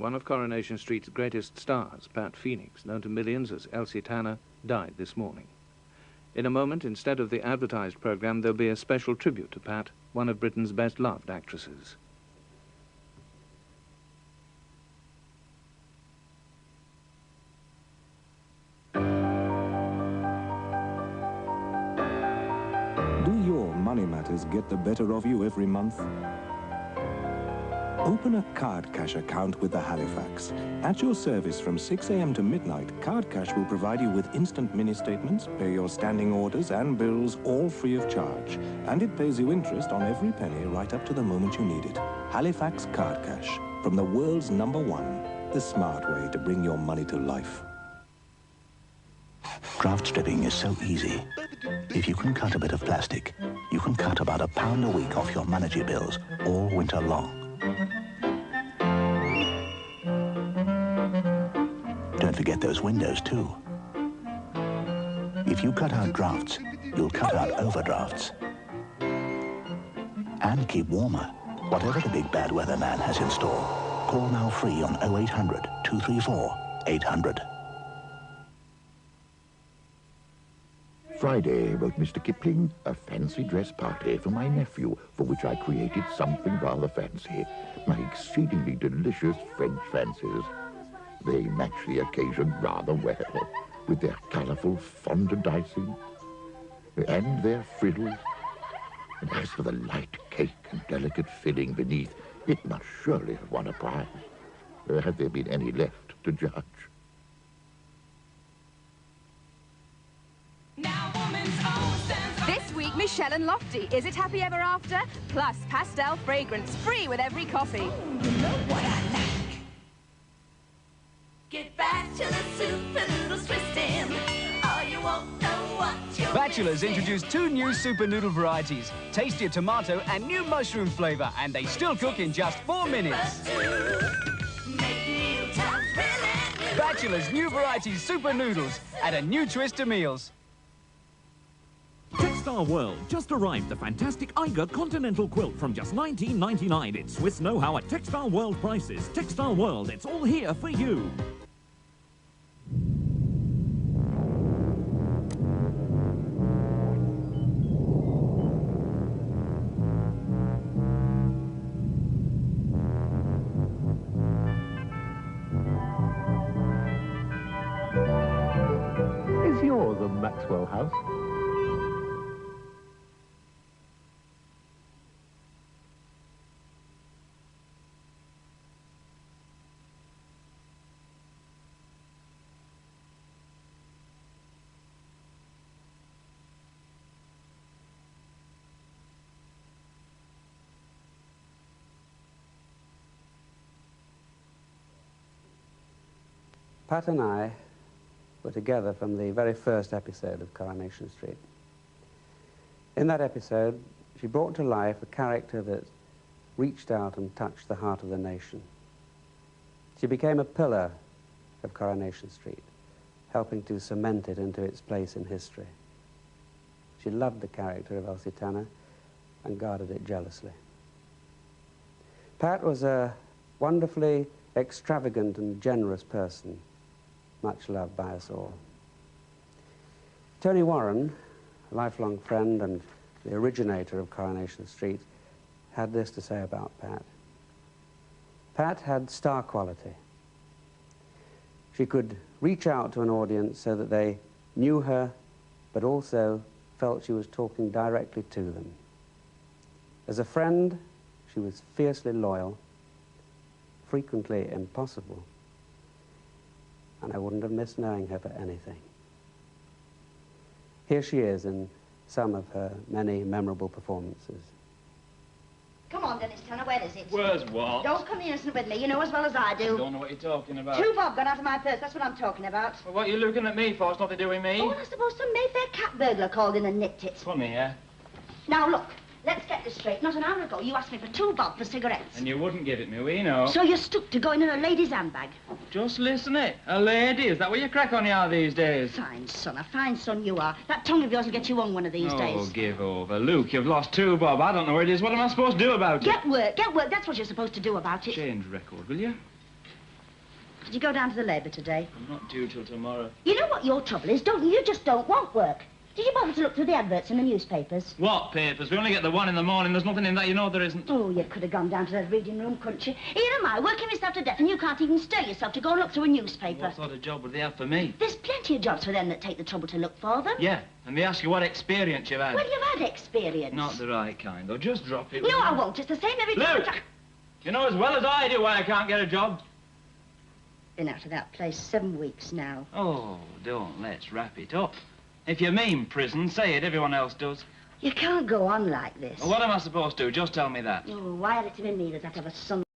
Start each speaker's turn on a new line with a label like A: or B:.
A: one of Coronation Street's greatest stars, Pat Phoenix, known to millions as Elsie Tanner, died this morning. In a moment, instead of the advertised programme, there'll be a special tribute to Pat, one of Britain's best-loved actresses.
B: Do your money matters get the better of you every month? Open a Card Cash account with the Halifax. At your service from 6 a.m. to midnight, Card Cash will provide you with instant mini statements, pay your standing orders and bills, all free of charge. And it pays you interest on every penny right up to the moment you need it. Halifax Card Cash, from the world's #1, the smart way to bring your money to life.
C: Draft stripping is so easy. If you can cut a bit of plastic, you can cut about £1 a week off your manager bills all winter long. Don't forget those windows too. If you cut out drafts, you'll cut out overdrafts. And keep warmer, whatever the big bad weather man has in store. Call now free on 0800 234 800.
D: Friday, wrote Mr. Kipling, a fancy dress party for my nephew, for which I created something rather fancy. My exceedingly delicious French fancies. They match the occasion rather well, with their colourful fondant icing and their frills. And as for the light cake and delicate filling beneath, it must surely have won a prize. Had there been any left to judge?
E: This week, Michelle and Lofty. Is it happy ever after? Plus pastel fragrance, free with every coffee.
F: You know what I like. Get Bachelor Super Noodles twisting. Oh, you won't know what you're
G: Bachelors introduced 2 new super noodle varieties, tastier tomato and new mushroom flavour, and they still cook in just 4 minutes. Bachelor's new varieties super noodles, add a new twist to meals.
H: Textile World just arrived the fantastic Eiger Continental Quilt from just $19.99. It's Swiss know-how at Textile World prices. Textile World, it's all here for you.
D: Is yours a Maxwell house?
I: Pat and I were together from the very first episode of Coronation Street. In that episode, she brought to life a character that reached out and touched the heart of the nation. She became a pillar of Coronation Street, helping to cement it into its place in history. She loved the character of Elsie Tanner and guarded it jealously. Pat was a wonderfully extravagant and generous person, much loved by us all. Tony Warren, a lifelong friend and the originator of Coronation Street, had this to say about Pat. Pat had star quality. She could reach out to an audience so that they knew her, but also felt she was talking directly to them. As a friend, she was fiercely loyal, frequently impossible, and I wouldn't have missed knowing her for anything. Here she is in some of her many memorable performances.
J: Come on, Dennis Tanner, where is it?
K: Where's what?
J: Don't come innocent with me, you know as well as I do.
K: I don't know what you're talking about.
J: 2 bob gone out of my purse, that's what I'm talking about.
K: Well, what are you looking at me for? It's nothing to do with me.
J: Oh, and I suppose some Mayfair cat burglar called in and nicked it.
K: Funny, eh?
J: Now, look, let's get this straight. Not an hour ago, you asked me for 2 bob for cigarettes.
K: And you wouldn't give it me, we know.
J: So you stooped to go in a lady's handbag.
K: Just listen it. A lady, is that what you crack on you are these days?
J: Fine son, a fine son you are. That tongue of yours will get you hung one of these days.
K: Oh, give over. Luke, you've lost 2 bob. I don't know where it is. What am I supposed to do about it?
J: Get work, that's what you're supposed to do about it.
K: Change record, will you?
J: Did you go down to the labour today?
K: I'm not due till tomorrow.
J: You know what your trouble is, don't you? You just don't want work. Did you bother to look through the adverts in the newspapers?
K: What papers? We only get the one in the morning. There's nothing in that, you know there isn't.
J: Oh, you could have gone down to that reading room, couldn't you? Here am I, working myself to death, and you can't even stir yourself to go and look through a newspaper.
K: What sort of job would they have for me?
J: There's plenty of jobs for them that take the trouble to look for them.
K: Yeah, and they ask you what experience you've had.
J: Well, you've had experience.
K: Not the right kind, though. Just drop it.
J: No, I won't. It's the same every time.
K: Luke! You know as well as I do why I can't get a job.
J: Been out of that place 7 weeks now.
K: Oh, don't. Let's wrap it up. If you mean prison, say it. Everyone else does.
J: You can't go on like this.
K: Well, what am I supposed to do? Just tell me that.
J: Oh, why had it to be me that I'd have a son